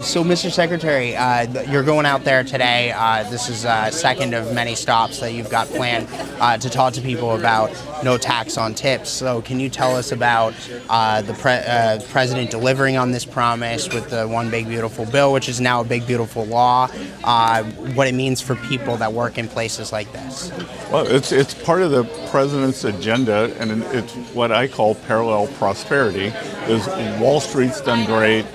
So, Mr. Secretary, you're going out there today. This is second of many stops that you've got planned to talk to people about no tax on tips. So, can you tell us about the president delivering on this promise with the One Big Beautiful Bill, which is now a big beautiful law, what it means for people that work in places like this? Well, it's part of the president's agenda, and it's what I call parallel prosperity. Is Wall Street's done great.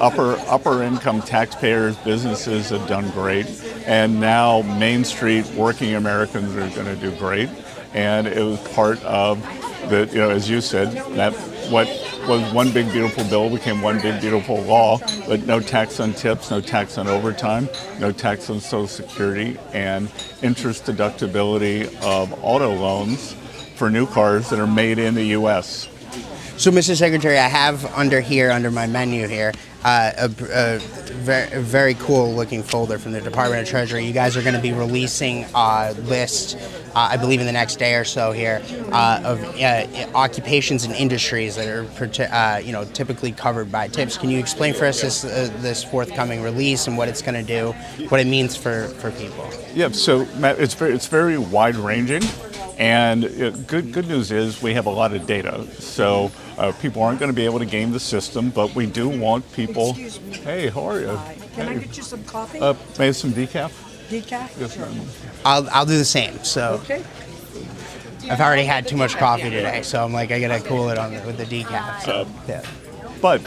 Upper income taxpayers, businesses have done great, and now Main Street working Americans are going to do great. And it was part of the, as you said, that what was One Big Beautiful Bill became One Big Beautiful Law, but no tax on tips, no tax on overtime, no tax on Social Security, and interest deductibility of auto loans for new cars that are made in the U.S. So, Mr. Secretary, I have under my menu here, a very cool looking folder from the Department of Treasury. You guys are going to be releasing a list, I believe in the next day or so here, of occupations and industries that are typically covered by tips. Can you explain for us this forthcoming release and what it's going to do, what it means for people? Yeah, so Matt, it's very wide ranging. And good news is we have a lot of data, so people aren't going to be able to game the system, but we do want people. Excuse me. Hey, how are you? Can I get you some coffee? May I have some decaf? Decaf? Yes, ma'am. I'll do the same. So Okay. I've already had too much coffee today, so I'm like I gotta cool it with the decaf. So, yeah. But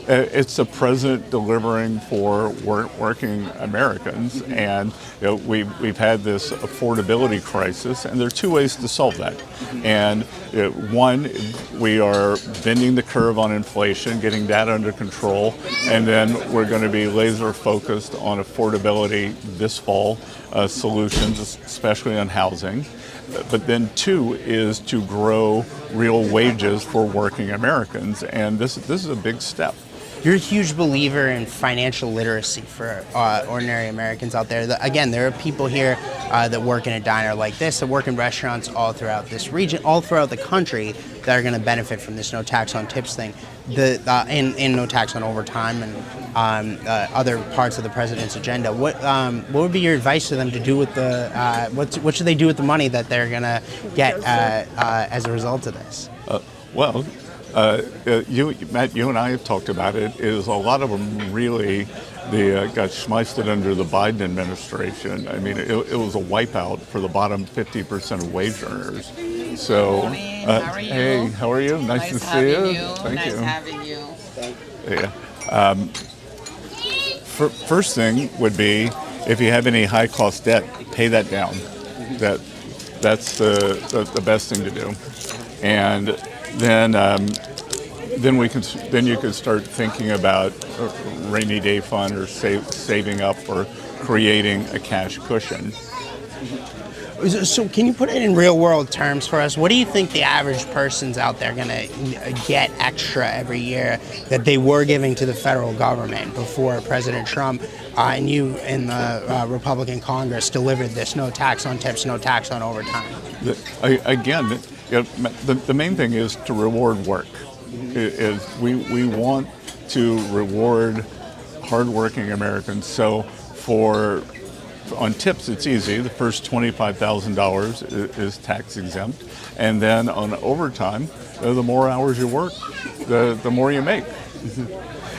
it's the president delivering for working Americans, and we've had this affordability crisis, and there are two ways to solve that. And one, we are bending the curve on inflation, getting that under control, and then we're going to be laser focused on affordability this fall, solutions, especially on housing. But then two is to grow real wages for working Americans, and this is a big step. You're a huge believer in financial literacy for ordinary Americans out there. Again, there are people here that work in a diner like this, that work in restaurants all throughout this region, all throughout the country, that are going to benefit from this no tax on tips thing, and no tax on overtime and other parts of the president's agenda. What would be your advice to them to do with what should they do with the money that they're going to get as a result of this? Matt, you and I have talked about it, is a lot of them really got schmeisted under the Biden administration. I mean, it was a wipeout for the bottom 50% of wage earners. So, hey, how are you? Nice to see you. Thank you. Nice having you. Yeah. First thing would be, if you have any high-cost debt, pay that down. That's the best thing to do. And then you could start thinking about a rainy day fund or saving up or creating a cash cushion. So can you put it in real world terms for us? What do you think the average person's out there going to get extra every year that they were giving to the federal government before President Trump and you in the Republican Congress delivered this no tax on tips, no tax on overtime? The main thing is to reward work. We want to reward hardworking Americans. So on tips, it's easy. The first $25,000 is tax exempt, and then on overtime, the more hours you work, the more you make.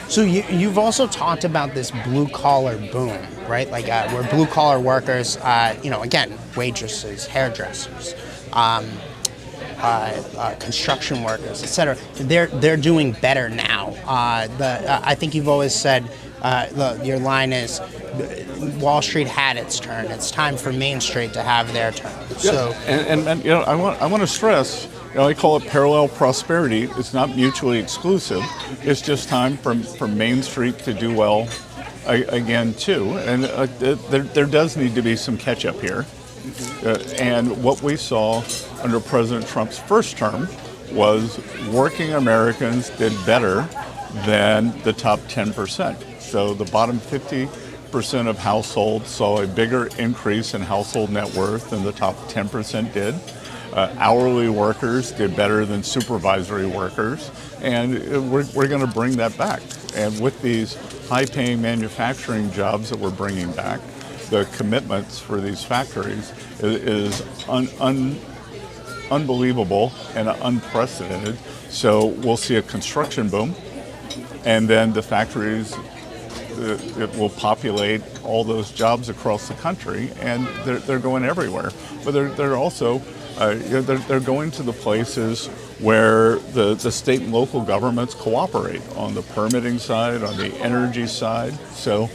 So you've also talked about this blue collar boom, right? Like where blue collar workers, again, waitresses, hairdressers. Construction workers, etc. They're doing better now. I think you've always said your line is Wall Street had its turn. It's time for Main Street to have their turn. Yeah. So, and I want to stress. I call it parallel prosperity. It's not mutually exclusive. It's just time for Main Street to do well again too. And there does need to be some catch up here. And what we saw under President Trump's first term was working Americans did better than the top 10%. So the bottom 50% of households saw a bigger increase in household net worth than the top 10% did. Hourly workers did better than supervisory workers, and we're going to bring that back. And with these high-paying manufacturing jobs that we're bringing back, the commitments for these factories is unbelievable and unprecedented. So we'll see a construction boom, and then the factories it will populate all those jobs across the country, and they're going everywhere. But they're also they're going to the places where the state and local governments cooperate on the permitting side, on the energy side. So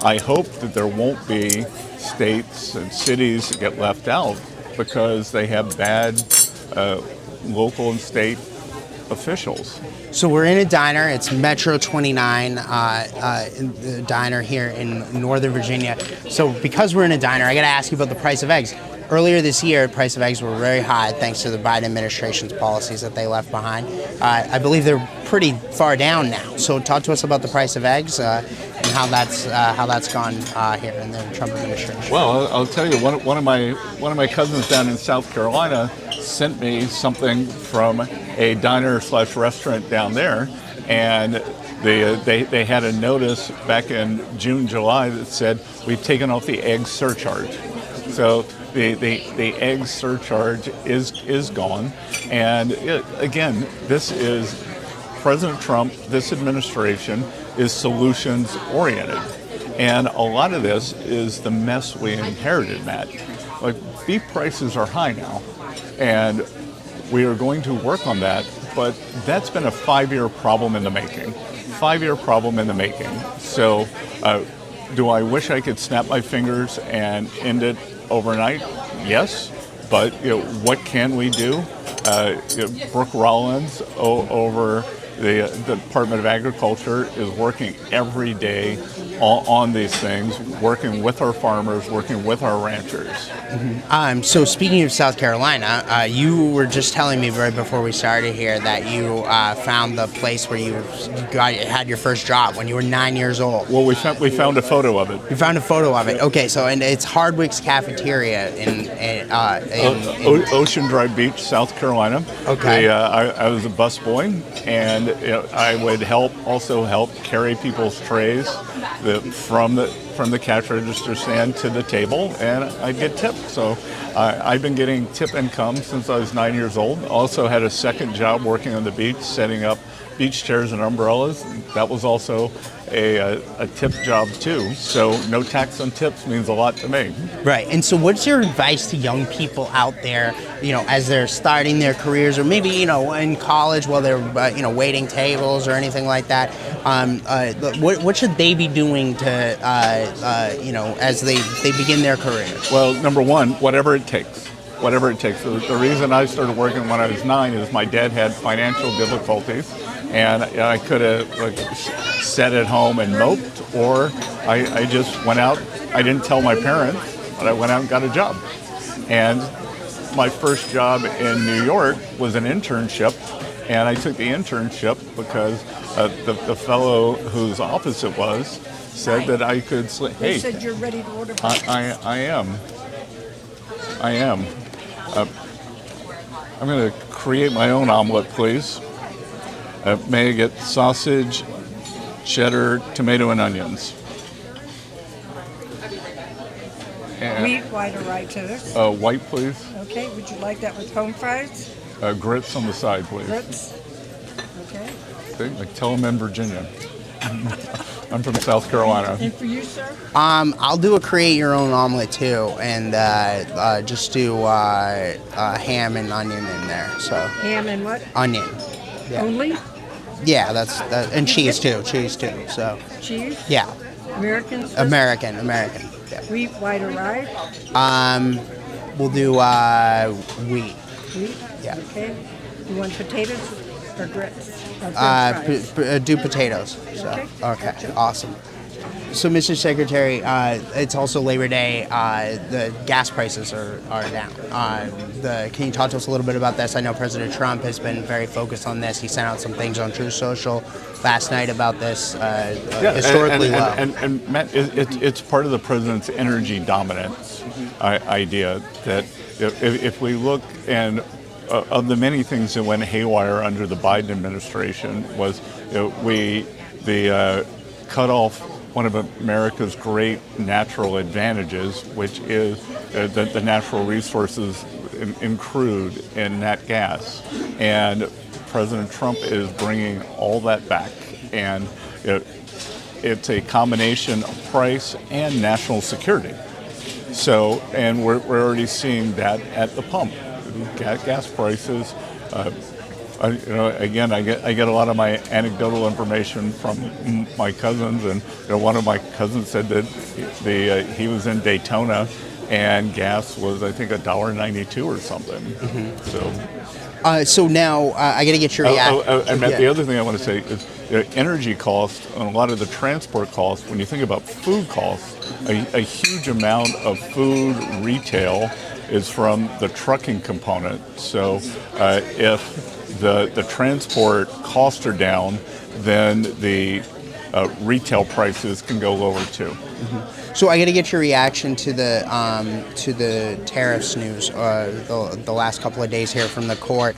I hope that there won't be states and cities that get left out because they have bad local and state officials. So we're in a diner. It's Metro 29, the diner here in Northern Virginia. So because we're in a diner, I got to ask you about the price of eggs. Earlier this year, the price of eggs were very high thanks to the Biden administration's policies that they left behind. I believe they're pretty far down now. So talk to us about the price of eggs and how that's gone here in the Trump administration. Well, I'll tell you, one of my cousins down in South Carolina sent me something from a diner/restaurant down there, and they had a notice back in June, July that said we've taken off the egg surcharge. So the egg surcharge is gone, and again, this is President Trump. This administration is solutions oriented, and a lot of this is the mess we inherited, Matt. Like, beef prices are high now, and we are going to work on that, but that's been a 5-year problem in the making. 5-year problem in the making. So do I wish I could snap my fingers and end it overnight? Yes, but what can we do? Brooke Rollins over the Department of Agriculture is working every day on these things, working with our farmers, working with our ranchers. Mm-hmm. So speaking of South Carolina, you were just telling me right before we started here that you found the place where you had your first job when you were 9 years old. Well, we found a photo of it. You found a photo of it. Okay, so and it's Hardwick's Cafeteria in Ocean Drive Beach, South Carolina. Okay. I was a busboy, and I would also help carry people's trays from the cash register stand to the table, and I'd get tipped. So I've been getting tip income since I was 9 years old. Also had a second job working on the beach, setting up beach chairs and umbrellas. That was also a tip job too. So no tax on tips means a lot to me. Right. And so what's your advice to young people out there, as they're starting their careers, or maybe, in college while they're, waiting tables or anything like that? What should they be doing to, as they begin their career? Well, number one, whatever it takes. Whatever it takes. The reason I started working when I was 9 is my dad had financial difficulties, and I could have sat at home and moped, or I just went out. I didn't tell my parents, but I went out and got a job. And my first job in New York was an internship, and I took the internship because the fellow whose office it was said that I could. Hey, They said you're ready to order. I am. I'm going to create my own omelet, please. May I get sausage, cheddar, tomato, and onions? And, Wheat, white, or rye toast. white, please. Okay, would you like that with home fries? Grits on the side, please. Grits? Okay. Okay, like tell them in Virginia. I'm from South Carolina. And for you, sir? I'll do a create your own omelet too, and just do ham and onion in there. So Ham and what? onion. Yeah. Only? Yeah, that's and cheese too. So Cheese? yeah, American? sir? American. Yeah. Wheat, white, or rye? We'll do wheat. Wheat? Yeah. Okay. You want potatoes or grits? Or french fries? Do potatoes. So Okay, okay, gotcha. awesome. So, Mr. Secretary, it's also Labor Day. The gas prices are down. Can you talk to us a little bit about this? I know President Trump has been very focused on this. He sent out some things on Truth Social last night about this. Historically low. And Matt, it's part of the president's energy dominance idea that if we look and of the many things that went haywire under the Biden administration was we cut off one of America's great natural advantages, which is the natural resources in crude and nat gas. And President Trump is bringing all that back. And it's a combination of price and national security. So, and we're already seeing that at the pump. Gas prices. Again, I get a lot of my anecdotal information from my cousins, and one of my cousins said that he was in Daytona, and gas was, I think, $1.92 or something. Mm-hmm. So now I got to get your reaction. The other thing I want to say is energy costs and a lot of the transport costs. When you think about food costs, a huge amount of food retail is from the trucking component. So if the transport costs are down, then the retail prices can go lower too. Mm-hmm. So I got to get your reaction to the tariffs news. The last couple of days here from the court,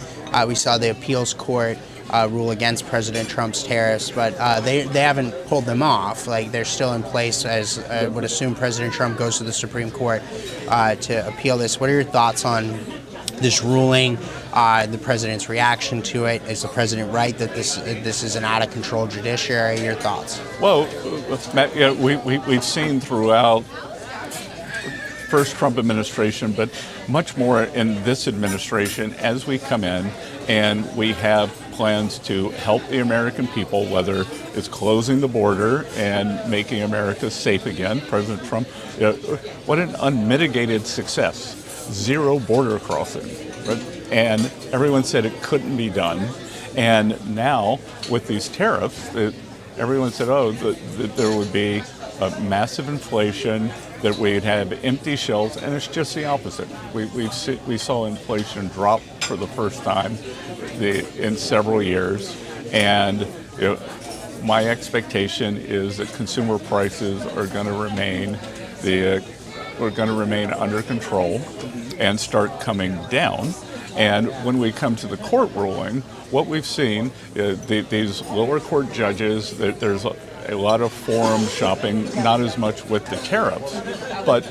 we saw the appeals court rule against President Trump's tariffs, but they haven't pulled them off. Like, they're still in place, as I would assume President Trump goes to the Supreme Court to appeal this. What are your thoughts on this ruling, the president's reaction to it? Is the president right that this is an out-of-control judiciary? Your thoughts? Well, Matt, we've seen throughout first Trump administration, but much more in this administration as we come in and we have plans to help the American people, whether it's closing the border and making America safe again. President Trump, what an unmitigated success. 0 border crossing. Right? And everyone said it couldn't be done. And now with these tariffs, everyone said, that there would be a massive inflation, that we'd have empty shelves, and it's just the opposite. We saw inflation drop for the first time in several years, and my expectation is that consumer prices are going to remain under control and start coming down. And when we come to the court ruling, what we've seen, these lower court judges, there's a lot of forum shopping, not as much with the tariffs, but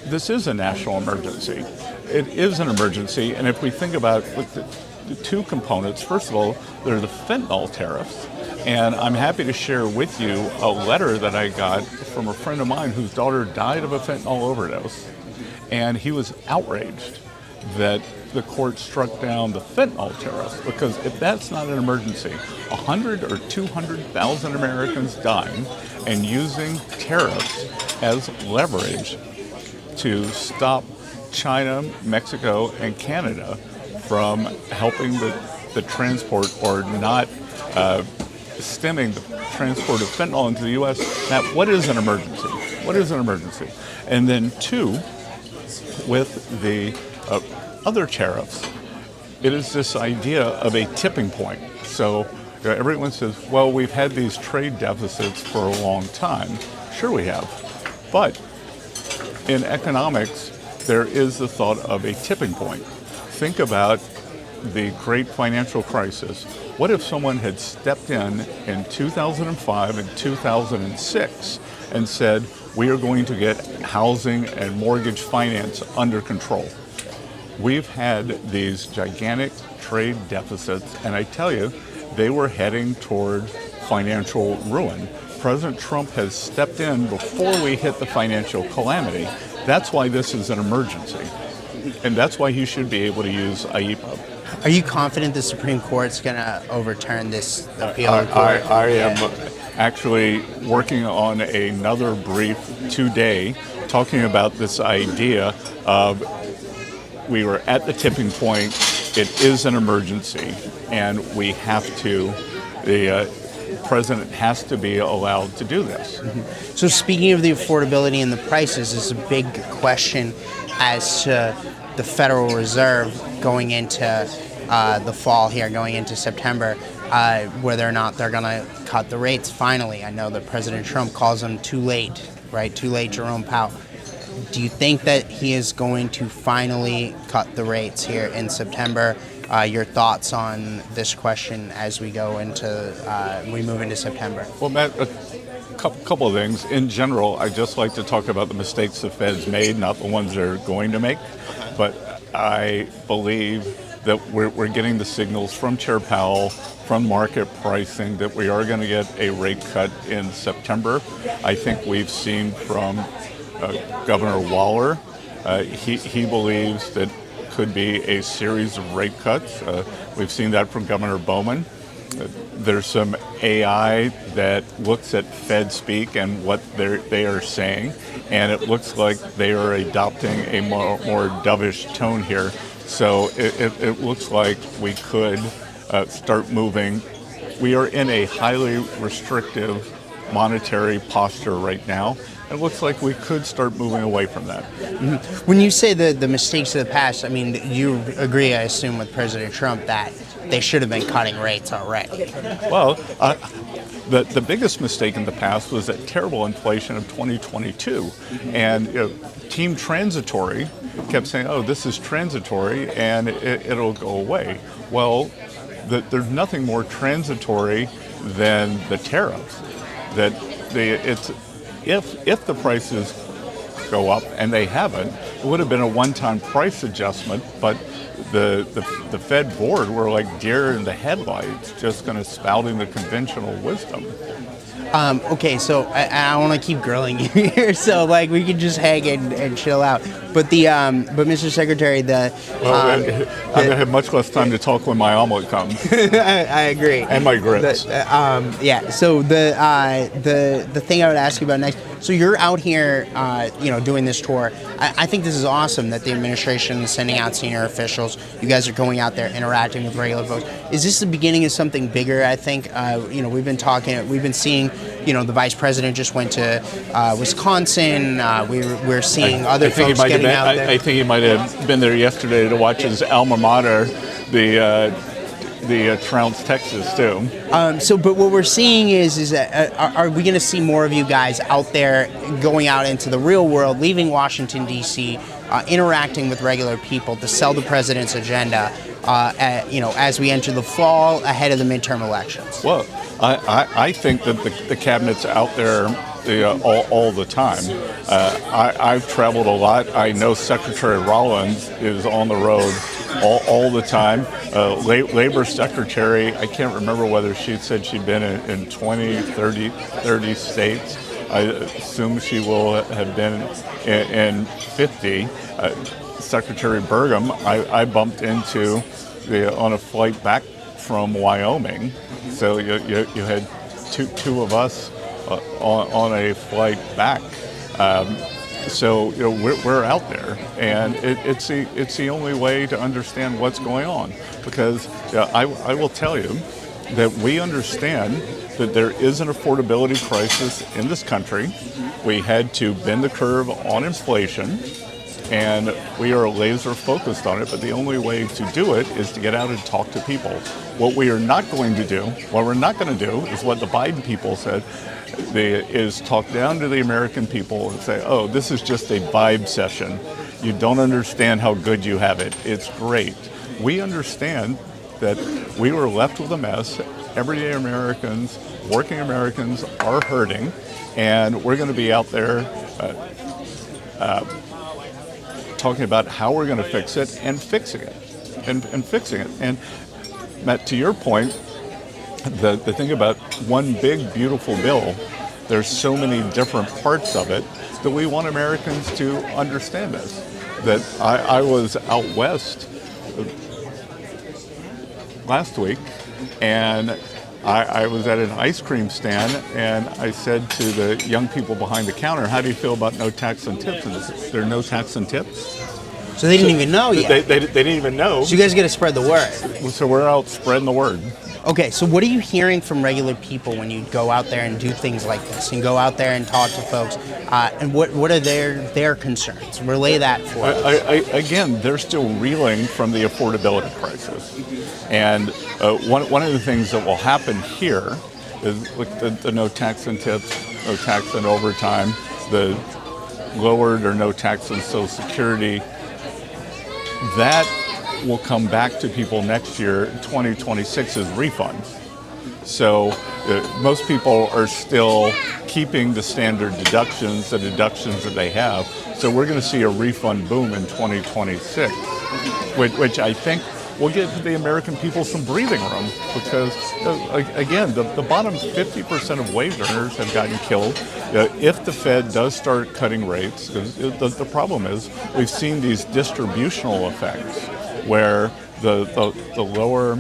this is a national emergency. It is an emergency, and if we think about with the 2 components, first of all, there are the fentanyl tariffs, and I'm happy to share with you a letter that I got from a friend of mine whose daughter died of a fentanyl overdose, and he was outraged that the court struck down the fentanyl tariffs, because if that's not an emergency, 100 or 200,000 Americans dying, and using tariffs as leverage to stop China, Mexico, and Canada from helping the transport, or not stemming the transport of fentanyl into the U.S. Now, what is an emergency? What is an emergency? And then 2, with the other tariffs, it is this idea of a tipping point. So everyone says, well, we've had these trade deficits for a long time. Sure we have. But in economics, there is the thought of a tipping point. Think about the great financial crisis. What if someone had stepped in 2005 and 2006 and said, we are going to get housing and mortgage finance under control? We've had these gigantic trade deficits, and I tell you, they were heading toward financial ruin. President Trump has stepped in before we hit the financial calamity. That's why this is an emergency, and that's why he should be able to use IEPA. Are you confident the Supreme Court's going to overturn this appeal? I am actually working on another brief today talking about this idea of we were at the tipping point. It is an emergency, and we have to, the president has to be allowed to do this. Mm-hmm. So speaking of the affordability and the prices, is a big question as to the Federal Reserve going into the fall here, going into September, whether or not they're going to cut the rates finally. I know that President Trump calls them too late, right? Too late, Jerome Powell. Do you think that he is going to finally cut the rates here in September? your thoughts on this question as we go into we move into September. Well, Matt, a couple of things. In general, I just like to talk about the mistakes the Fed's made, not the ones they're going to make. But I believe that we're getting the signals from Chair Powell, from market pricing, that we are going to get a rate cut in September. I think we've seen from Governor Waller, he believes that could be a series of rate cuts. We've seen that from Governor Bowman. There's some AI that looks at Fed speak and what they are saying, and it looks like they are adopting a more dovish tone here. So it looks like we could start moving. We are in a highly restrictive monetary posture right now. It looks like we could start moving away from that. Mm-hmm. When you say the mistakes of the past, I mean, you agree, I assume, with President Trump that they should have been cutting rates already. Well, the biggest mistake in the past was that terrible inflation of 2022. And Team Transitory kept saying, oh, this is transitory and it'll go away. Well, there's nothing more transitory than the tariffs. That if the prices go up, and they haven't, it would have been a one-time price adjustment, but the Fed board were like deer in the headlights, just kind of spouting the conventional wisdom. Okay, so I want to keep grilling you here, so like we can just hang and chill out. But Mr. Secretary, I'm going to have much less time to talk when my omelet comes. I agree. And my grits. Yeah. So the thing I would ask you about next. So you're out here, doing this tour. I think this is awesome that the administration is sending out senior officials. You guys are going out there interacting with regular folks. Is this the beginning of something bigger? I think we've been seeing. The vice president just went to Wisconsin. We're seeing other folks getting out there. I think he might have been there yesterday to watch his alma mater, the Trounce, Texas, too. But what we're seeing is that are we going to see more of you guys out there going out into the real world, leaving Washington, D.C., interacting with regular people to sell the president's agenda, as we enter the fall ahead of the midterm elections? Well, I think that the cabinet's out there all the time. I've traveled a lot. I know Secretary Rollins is on the road all the time. Labor Secretary, I can't remember whether she said she'd been in 20, 30 states. I assume she will have been in 50. Secretary Burgum, I bumped into on a flight back from Wyoming. So you had two of us on a flight back. So we're out there, and it's the only way to understand what's going on. Because I will tell you that we understand that there is an affordability crisis in this country. We had to bend the curve on inflation, and we are laser focused on it, but the only way to do it is to get out and talk to people. What we're not going to do is what the Biden people said, is talk down to the American people and say, oh, this is just a vibe session. You don't understand how good you have it. It's great. We understand that we were left with a mess. Everyday Americans, working Americans are hurting, and we're going to be out there talking about how we're going to fix it and fixing it. And Matt, to your point, the thing about one big, beautiful bill, there's so many different parts of it that we want Americans to understand this. That I was out west last week, and I was at an ice cream stand, and I said to the young people behind the counter, how do you feel about no tax on tips? And there are no tax on tips? So they didn't even know yet. They didn't even know. So you guys got to spread the word. So we're out spreading the word. Okay, so what are you hearing from regular people when you go out there and do things like this and go out there and talk to folks? And what are their concerns? Relay that for us. Again, they're still reeling from the affordability crisis. And one of the things that will happen here is like the no tax on tips, no tax on overtime, the lowered or no tax on Social Security. That will come back to people next year, 2026, as refunds. So most people are still keeping the standard deductions, the deductions that they have. So we're going to see a refund boom in 2026, which I think will give the American people some breathing room, because, again, the bottom 50% of wage earners have gotten killed. If the Fed does start cutting rates, the problem is we've seen these distributional effects where the lower,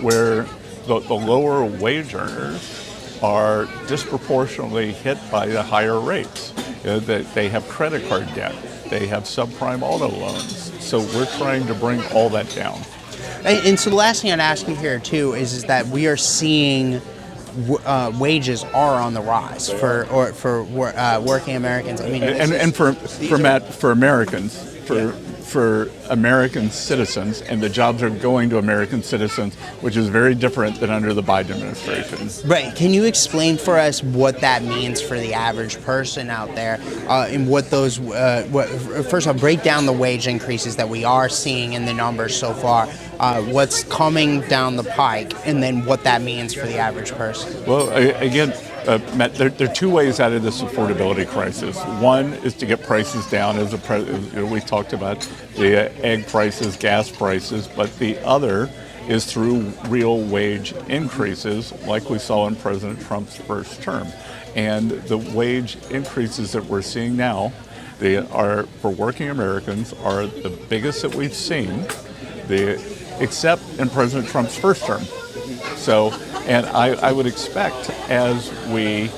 where the lower wage earners are disproportionately hit by the higher rates. That they have credit card debt, they have subprime auto loans. So we're trying to bring all that down. And so the last thing I'd ask you here too is that we are seeing wages are on the rise for working Americans. I mean, for Americans, for American citizens, and the jobs are going to American citizens, which is very different than under the Biden administration. Right. Can you explain for us what that means for the average person out there, and what those, first of all, break down the wage increases that we are seeing in the numbers so far, what's coming down the pike, and then what that means for the average person? Well, again, Matt, there are two ways out of this affordability crisis. One is to get prices down, as we talked about, the egg prices, gas prices, but the other is through real wage increases, like we saw in President Trump's first term. And the wage increases that we're seeing now, they are, for working Americans, are the biggest that we've seen, except in President Trump's first term. So, and I would expect, as we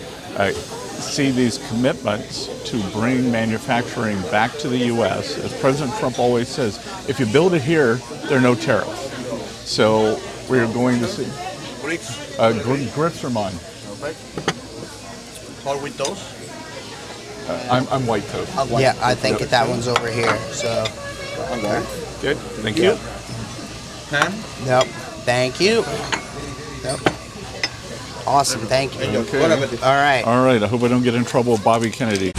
see these commitments to bring manufacturing back to the U.S., as President Trump always says, if you build it here, there are no tariffs. So we're going to see... Grits are mine. Okay. Hard with those? I'm white toast. Yeah, I think that one's over here. So. Okay. Good. Thank you. Ham? Yep. Thank you. Yep. Awesome. Thank you. Okay. What about it? All right. All right. I hope I don't get in trouble with Bobby Kennedy.